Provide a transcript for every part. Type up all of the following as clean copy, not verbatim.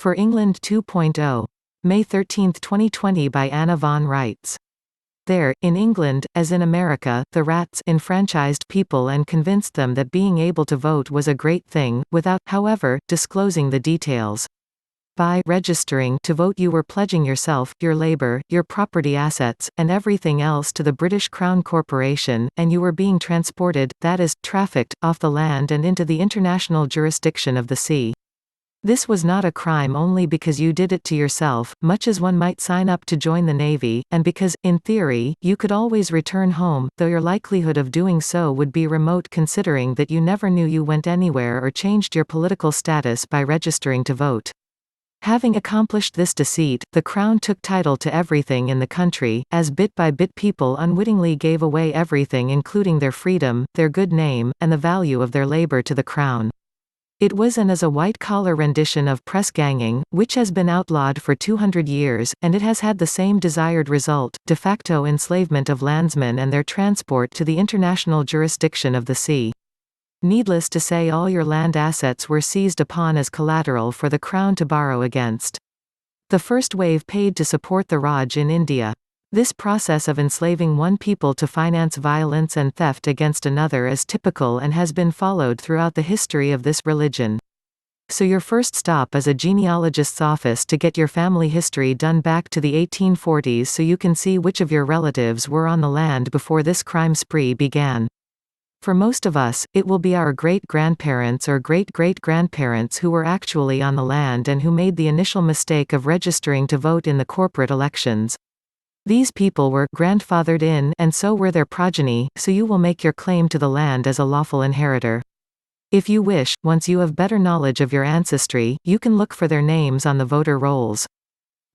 For England 2.0. May 13, 2020 by Anna von Reitz. There, in England, as in America, the rats enfranchised people and convinced them that being able to vote was a great thing, without, however, disclosing the details. By registering to vote you were pledging yourself, your labour, your property assets, and everything else to the British Crown Corporation, and you were being transported, that is, trafficked, off the land and into the international jurisdiction of the sea. This was not a crime only because you did it to yourself, much as one might sign up to join the Navy, and because, in theory, you could always return home, though your likelihood of doing so would be remote considering that you never knew you went anywhere or changed your political status by registering to vote. Having accomplished this deceit, the Crown took title to everything in the country, as bit by bit people unwittingly gave away everything including their freedom, their good name, and the value of their labour to the Crown. It was and is a white-collar rendition of press ganging, which has been outlawed for 200 years, and it has had the same desired result, de facto enslavement of landsmen and their transport to the international jurisdiction of the sea. Needless to say, all your land assets were seized upon as collateral for the Crown to borrow against. The first wave paid to support the Raj in India. This process of enslaving one people to finance violence and theft against another is typical and has been followed throughout the history of this religion. So your first stop is a genealogist's office to get your family history done back to the 1840s so you can see which of your relatives were on the land before this crime spree began. For most of us, it will be our great-grandparents or great-great-grandparents who were actually on the land and who made the initial mistake of registering to vote in the corporate elections. These people were grandfathered in, and so were their progeny, so you will make your claim to the land as a lawful inheritor. If you wish, once you have better knowledge of your ancestry, you can look for their names on the voter rolls.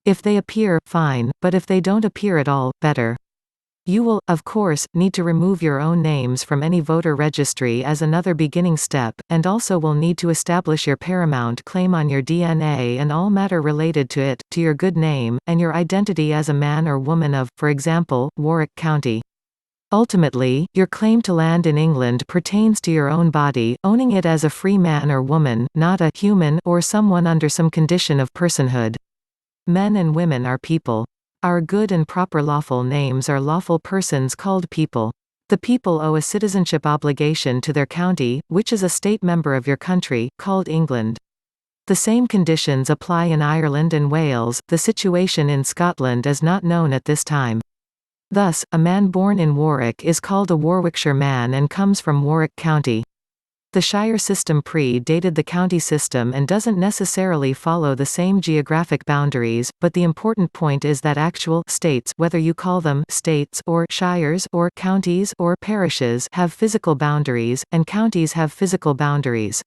If they appear, fine, but if they don't appear at all, better. You will, of course, need to remove your own names from any voter registry as another beginning step, and also will need to establish your paramount claim on your DNA and all matter related to it, to your good name, and your identity as a man or woman of, for example, Warwick County. Ultimately, your claim to land in England pertains to your own body, owning it as a free man or woman, not a human or someone under some condition of personhood. Men and women are people. Our good and proper lawful names are lawful persons called people. The people owe a citizenship obligation to their county, which is a state member of your country, called England. The same conditions apply in Ireland and Wales. The situation in Scotland is not known at this time. Thus, a man born in Warwick is called a Warwickshire man and comes from Warwick County. The shire system pre-dated the county system and doesn't necessarily follow the same geographic boundaries, but the important point is that actual states, whether you call them states or shires or counties or parishes, have physical boundaries, and counties have physical boundaries.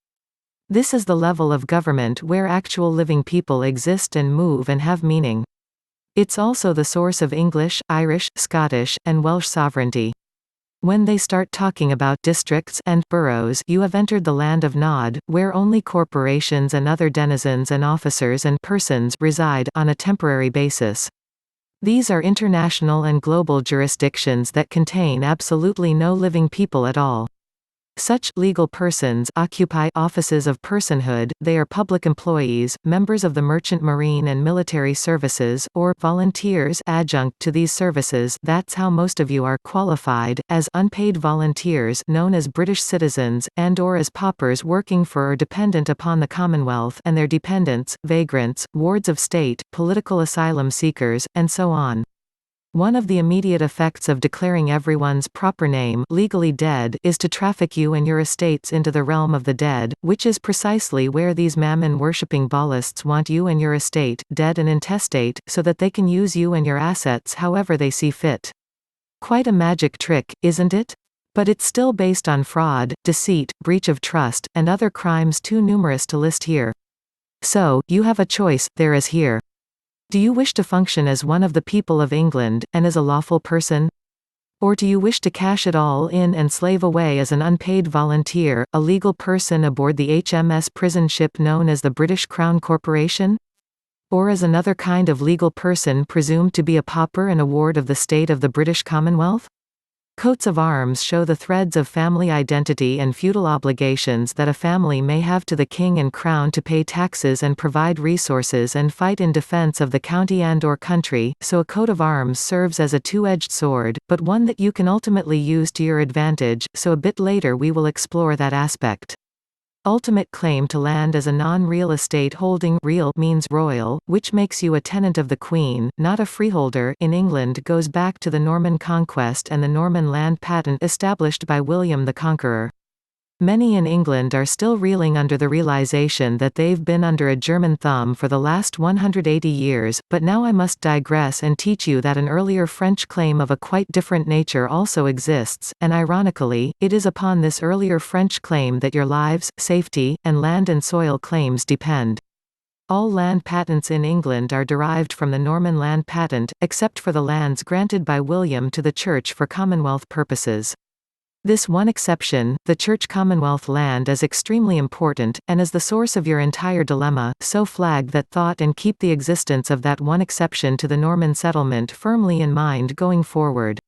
This is the level of government where actual living people exist and move and have meaning. It's also the source of English, Irish, Scottish, and Welsh sovereignty. When they start talking about districts and boroughs, you have entered the land of Nod, where only corporations and other denizens and officers and persons reside on a temporary basis. These are international and global jurisdictions that contain absolutely no living people at all. Such legal persons occupy offices of personhood. They are public employees, members of the merchant marine and military services, or volunteers adjunct to these services. That's how most of you are qualified, as unpaid volunteers known as British citizens, and or as paupers working for or dependent upon the Commonwealth and their dependents, vagrants, wards of state, political asylum seekers, and so on. One of the immediate effects of declaring everyone's proper name legally dead is to traffic you and your estates into the realm of the dead, which is precisely where these mammon-worshipping ballists want you and your estate, dead and intestate, so that they can use you and your assets however they see fit. Quite a magic trick, isn't it? But it's still based on fraud, deceit, breach of trust, and other crimes too numerous to list here. So, you have a choice, there is here. Do you wish to function as one of the people of England, and as a lawful person? Or do you wish to cash it all in and slave away as an unpaid volunteer, a legal person aboard the HMS prison ship known as the British Crown Corporation? Or as another kind of legal person presumed to be a pauper and a ward of the state of the British Commonwealth? Coats of arms show the threads of family identity and feudal obligations that a family may have to the king and crown to pay taxes and provide resources and fight in defense of the county and/or country, so a coat of arms serves as a two-edged sword, but one that you can ultimately use to your advantage, so a bit later we will explore that aspect. Ultimate claim to land as a non-real estate holding. Real means royal, which makes you a tenant of the Queen, not a freeholder. In England goes back to the Norman conquest and the Norman land patent established by William the Conqueror. Many in England are still reeling under the realization that they've been under a German thumb for the last 180 years, but now I must digress and teach you that an earlier French claim of a quite different nature also exists, and ironically, it is upon this earlier French claim that your lives, safety, and land and soil claims depend. All land patents in England are derived from the Norman land patent, except for the lands granted by William to the Church for Commonwealth purposes. This one exception, the Church Commonwealth land, is extremely important, and is the source of your entire dilemma, so flag that thought and keep the existence of that one exception to the Norman settlement firmly in mind going forward.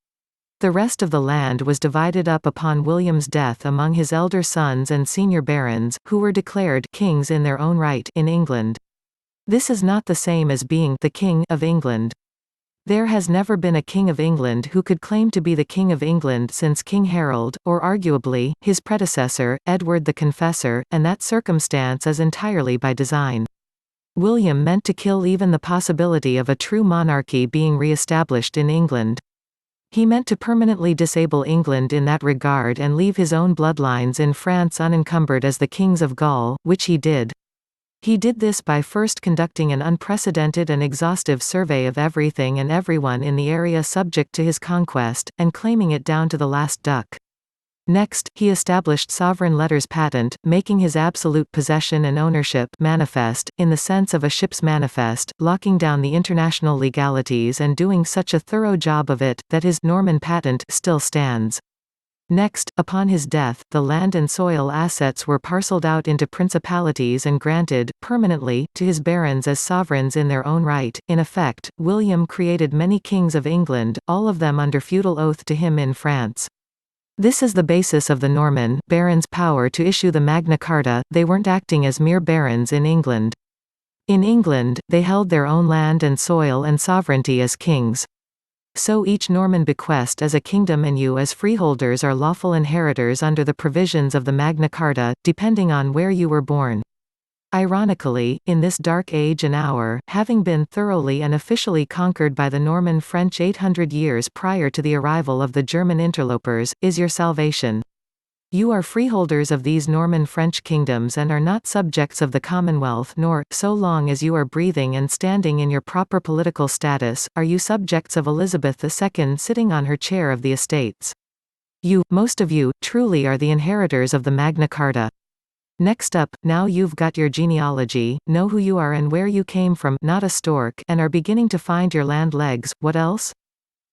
The rest of the land was divided up upon William's death among his elder sons and senior barons, who were declared kings in their own right in England. This is not the same as being the King of England. There has never been a King of England who could claim to be the King of England since King Harold, or arguably, his predecessor, Edward the Confessor, and that circumstance is entirely by design. William meant to kill even the possibility of a true monarchy being re-established in England. He meant to permanently disable England in that regard and leave his own bloodlines in France unencumbered as the kings of Gaul, which he did. He did this by first conducting an unprecedented and exhaustive survey of everything and everyone in the area subject to his conquest, and claiming it down to the last duck. Next, he established sovereign letters patent, making his absolute possession and ownership manifest, in the sense of a ship's manifest, locking down the international legalities and doing such a thorough job of it, that his Norman patent still stands. Next, upon his death, the land and soil assets were parceled out into principalities and granted, permanently, to his barons as sovereigns in their own right. In effect, William created many kings of England, all of them under feudal oath to him in France. This is the basis of the Norman barons' power to issue the Magna Carta. They weren't acting as mere barons in England. In England, they held their own land and soil and sovereignty as kings. So each Norman bequest is a kingdom and you as freeholders are lawful inheritors under the provisions of the Magna Carta, depending on where you were born. Ironically, in this dark age and hour, having been thoroughly and officially conquered by the Norman French 800 years prior to the arrival of the German interlopers, is your salvation. You are freeholders of these Norman French kingdoms and are not subjects of the Commonwealth, nor, so long as you are breathing and standing in your proper political status, are you subjects of Elizabeth II sitting on her chair of the estates. You, most of you, truly are the inheritors of the Magna Carta. Next up, now you've got your genealogy, know who you are and where you came from, not a stork, and are beginning to find your land legs, what else?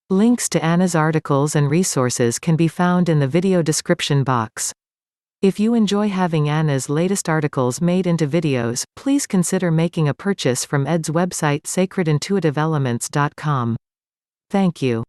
Links to Anna's articles and resources can be found in the video description box. If you enjoy having Anna's latest articles made into videos, please consider making a purchase from Ed's website sacredintuitiveelements.com. Thank you.